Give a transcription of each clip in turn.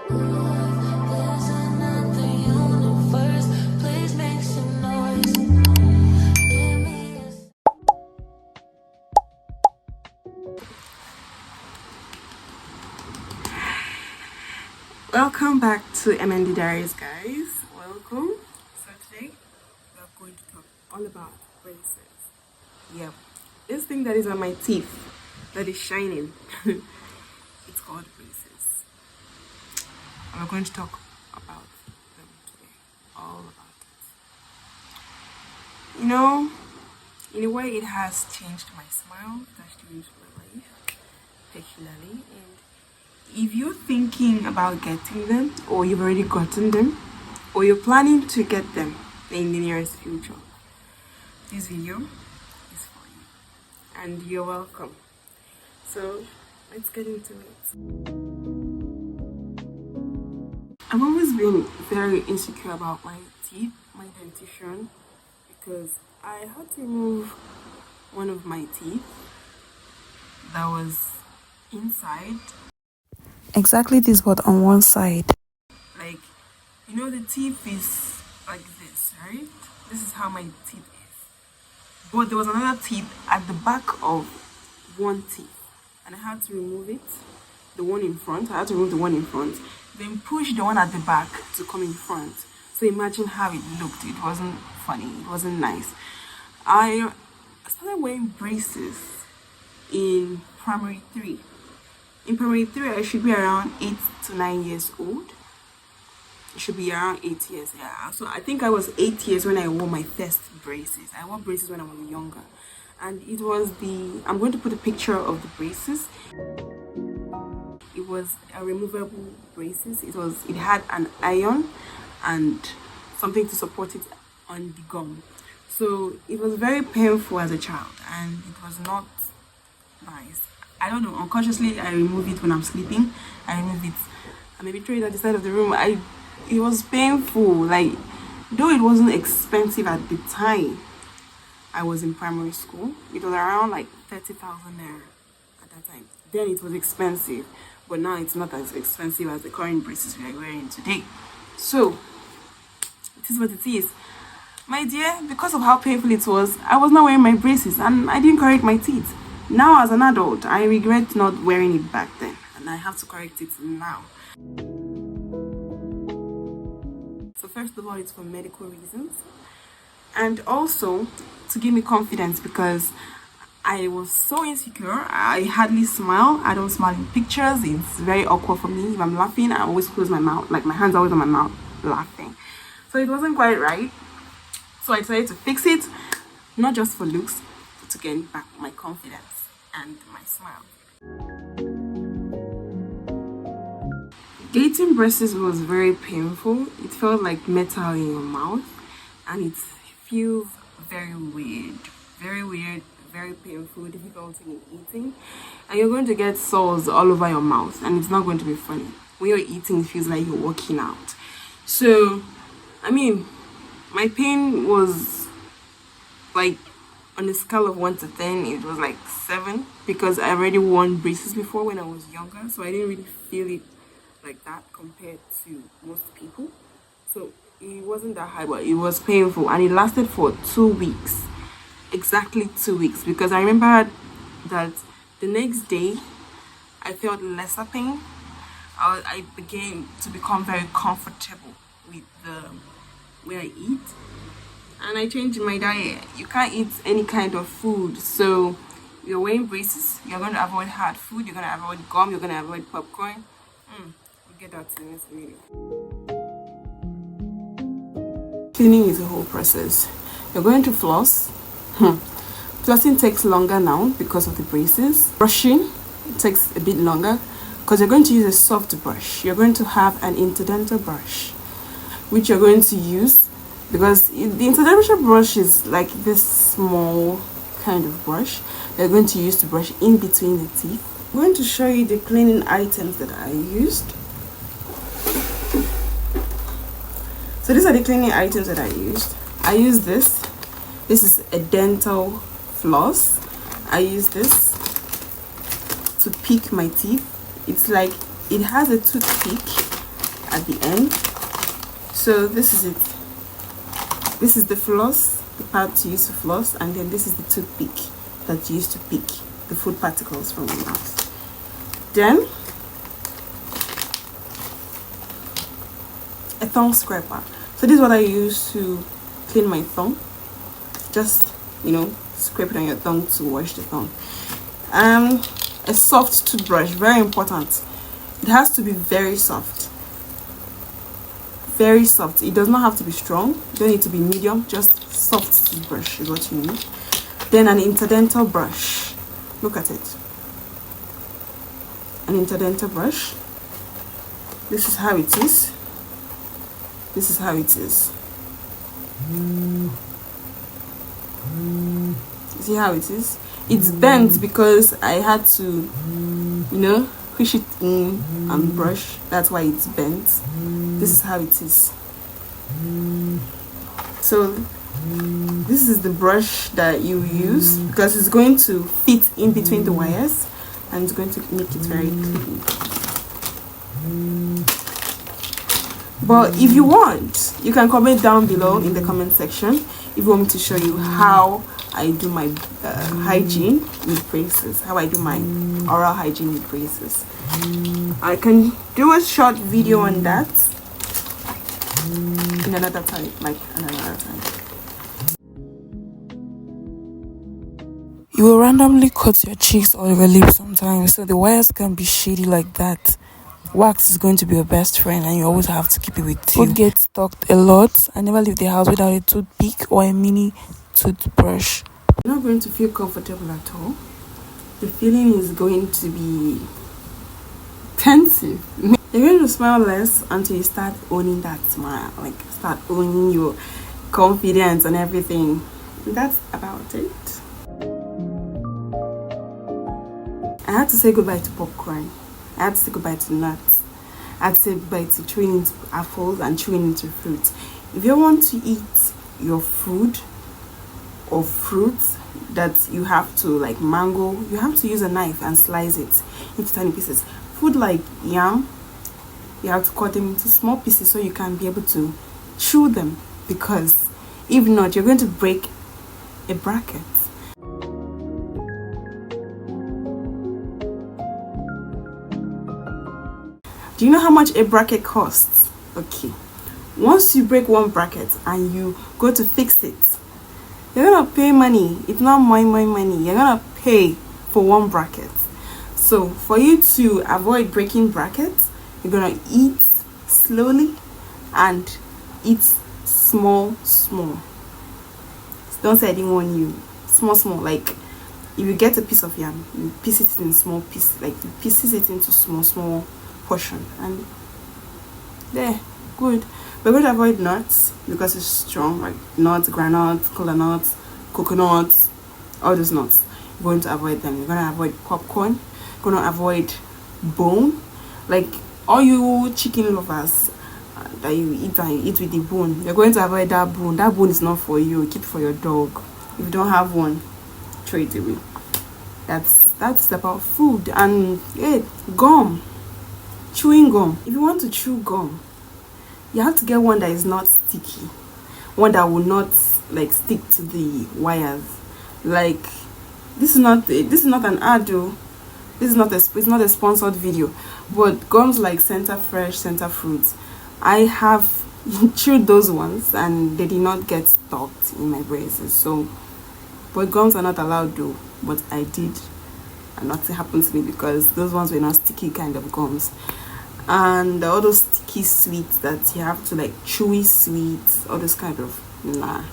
There's another universe. Please make some noise. Give me a Welcome back to MND Diaries, guys. Welcome. So today we are going to talk all about braces. Yep, this thing that is on my teeth that is shining. It's called braces. And we're going to talk about them today. All about it. You know, in a way, it has changed my smile. It has changed my life, particularly. And if you're thinking about getting them, or you've already gotten them, or you're planning to get them in the nearest future, this video is for you. And you're welcome. So let's get into it. I've always been very insecure about my teeth, my dentition, because I had to remove one of my teeth that was inside. Exactly this, but on one side. Like, you know, the teeth is like this, right? This is how my teeth is. But there was another teeth at the back of one teeth, and I had to remove it. The one in front, I had to remove the one in front, then push the one at the back to come in front. So imagine how it looked. It wasn't funny. It wasn't nice. I started wearing braces in primary 3. In primary 3, I should be around 8 to 9 years old. It should be around 8 years, yeah. So I think I was 8 years when I wore my first braces. I wore braces when I was younger. And it was I'm going to put a picture of the braces. It was a removable braces. It had an iron and something to support it on the gum. So it was very painful as a child, and it was not nice. I don't know, unconsciously I remove it when I'm sleeping. I remove it and maybe throw it at the side of the room. It was painful. Like, though it wasn't expensive at the time I was in primary school, it was around like 30,000 naira at that time. Then it was expensive, but now it's not as expensive as the current braces we are wearing today. So it is what it is. My dear, because of how painful it was, I was not wearing my braces and I didn't correct my teeth. Now, as an adult, I regret not wearing it back then, and I have to correct it now. So first of all, it's for medical reasons, and also to give me confidence, because I was so insecure. I hardly smile. I don't smile in pictures. It's very awkward for me. If I'm laughing, I always close my mouth, like my hands are always on my mouth laughing. So it wasn't quite right. So I decided to fix it, not just for looks, but to gain back my confidence and my smile. Getting braces was very painful. It felt like metal in your mouth, and it feels very weird, very painful, difficult in eating, and you're going to get sores all over your mouth, and it's not going to be funny. When you're eating, it feels like you're working out. So, I mean, my pain was like, on a scale of 1 to 10, it was like 7, because I already worn braces before when I was younger, so I didn't really feel it like that compared to most people. So it wasn't that high, but it was painful, and it lasted for 2 weeks, exactly 2 weeks, because I remember that the next day I felt lesser pain. I began to become very comfortable with the way I eat. And I changed my diet. You can't eat any kind of food. So you're wearing braces, you're going to avoid hard food, you're going to avoid gum, you're going to avoid popcorn. We'll get that in this video. Cleaning is a whole process. You're going to floss. Flossing takes longer now because of the braces. Brushing takes a bit longer because you're going to use a soft brush. You're going to have an interdental brush, which you're going to use, because the interdental brush is like this small kind of brush you're going to use to brush in between the teeth. I'm going to show you the cleaning items that I used. So these are the cleaning items that I used. I used this. This is a dental floss. I use this to pick my teeth. It's like, it has a toothpick at the end. So this is it. This is the floss, the part you use to floss, and then this is the toothpick that you use to pick the food particles from your mouth. Then a tongue scraper. So this is what I use to clean my tongue. Just, you know, scrape it on your tongue to wash the tongue. A soft toothbrush, very important. It has to be very soft. Very soft. It does not have to be strong. You don't need to be medium. Just soft toothbrush is what you need. Then an interdental brush. Look at it. An interdental brush. This is how it is. This is how it is. See how it is? It's bent because I had to, you know, push it in and brush. That's why it's bent. This is how it is. So this is the brush that you use because it's going to fit in between the wires and it's going to make it very clean. But if you want, you can comment down below in the comment section if you want me to show you how I do my hygiene with braces, how I do my oral hygiene with braces. I can do a short video on that in another time, like another time. You will randomly cut your cheeks or your lips sometimes, so the wires can be shady like that. Wax is going to be your best friend and you always have to keep it with you. Food gets stuck a lot. I never leave the house without a toothpick or a mini toothbrush. You're not going to feel comfortable at all. The feeling is going to be pensive. You're going to smile less until you start owning that smile, like start owning your confidence and everything. That's about it. I had to say goodbye to popcorn. I had to say goodbye to nuts. I had to say goodbye to chewing into apples and chewing into fruits. If you want to eat your food or fruits that you have to, like mango, you have to use a knife and slice it into tiny pieces. Food like yam, you have to cut them into small pieces so you can be able to chew them, because if not, you're going to break a bracket. Do you know how much a bracket costs? Okay. Once you break one bracket and you go to fix it, you're gonna pay money. It's not my money. You're gonna pay for one bracket. So for you to avoid breaking brackets, you're gonna eat slowly and eat small. Don't say I didn't warn you. Small. Like if you get a piece of yam, you piece it in small pieces. Like you pieces it into small portion, and there, good. We're going to avoid nuts because it's strong, like nuts, granules, kola nuts, coconuts, all those nuts. You're going to avoid them. You're going to avoid popcorn. You're going to avoid bone, like all you chicken lovers that you eat and you eat with the bone. You're going to avoid that bone. That bone is not for you. Keep it for your dog. If you don't have one, throw it away. That's about food. And yeah, gum. Chewing gum. If you want to chew gum, you have to get one that is not sticky, one that will not like stick to the wires. Like this is not an ad though. It's not a sponsored video, but gums like Center Fresh, Center Fruits, I have chewed those ones and they did not get stuck in my braces. So, but gums are not allowed though. But I did, and nothing happened to me because those ones were not sticky kind of gums. And all those sticky sweets that you have to like chewy sweets, all those kind of nah.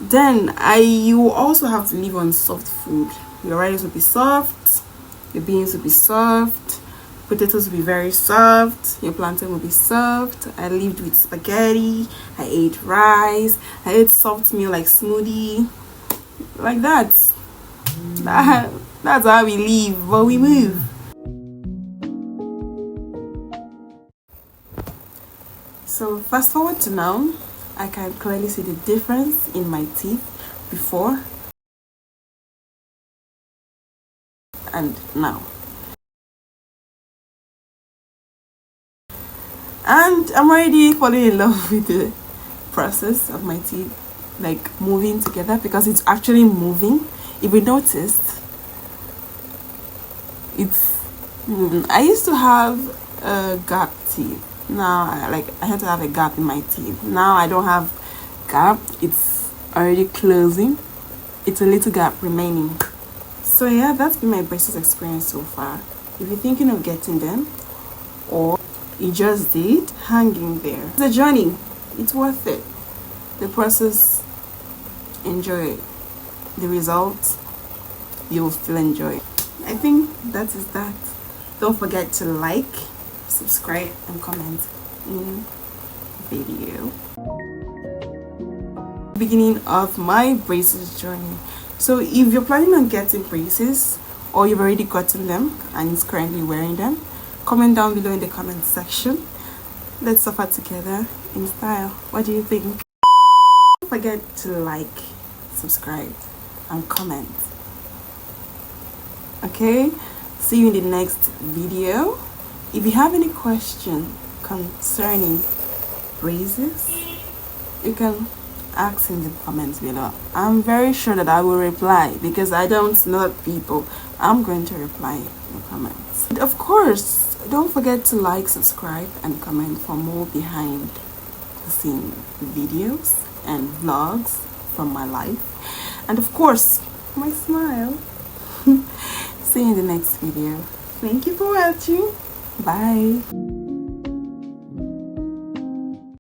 Then you also have to live on soft food. Your rice will be soft, your beans will be soft, potatoes will be very soft, your plantain will be soft. I lived with spaghetti, I ate rice, I ate soft meal like smoothie, like that. That's how we live, but we move. So fast forward to now, I can clearly see the difference in my teeth before and now. And I'm already falling in love with the process of my teeth like moving together, because it's actually moving. If you noticed, it's I used to have a gap teeth. Now I had to have a gap in my teeth. Now I don't have gap. It's already closing. It's a little gap remaining. So yeah, that's been my braces experience so far. If you're thinking of getting them, or you just did, hang in there. It's a journey. It's worth it. The process, enjoy it. The results, you'll still enjoy it. I think that is that. Don't forget to like, subscribe, and comment in the video. Beginning of my braces journey. So if you're planning on getting braces, or you've already gotten them and is currently wearing them, comment down below in the comment section. Let's suffer together in style. What do you think? Don't forget to like, subscribe, and comment. Okay, see you in the next video. If you have any question concerning braces, you can ask in the comments below. I'm very sure that I will reply, because I don't know people. I'm going to reply in the comments. And of course, don't forget to like, subscribe, and comment for more behind the scene videos and vlogs from my life, and of course my smile. See you in the next video. Thank you for watching. Bye.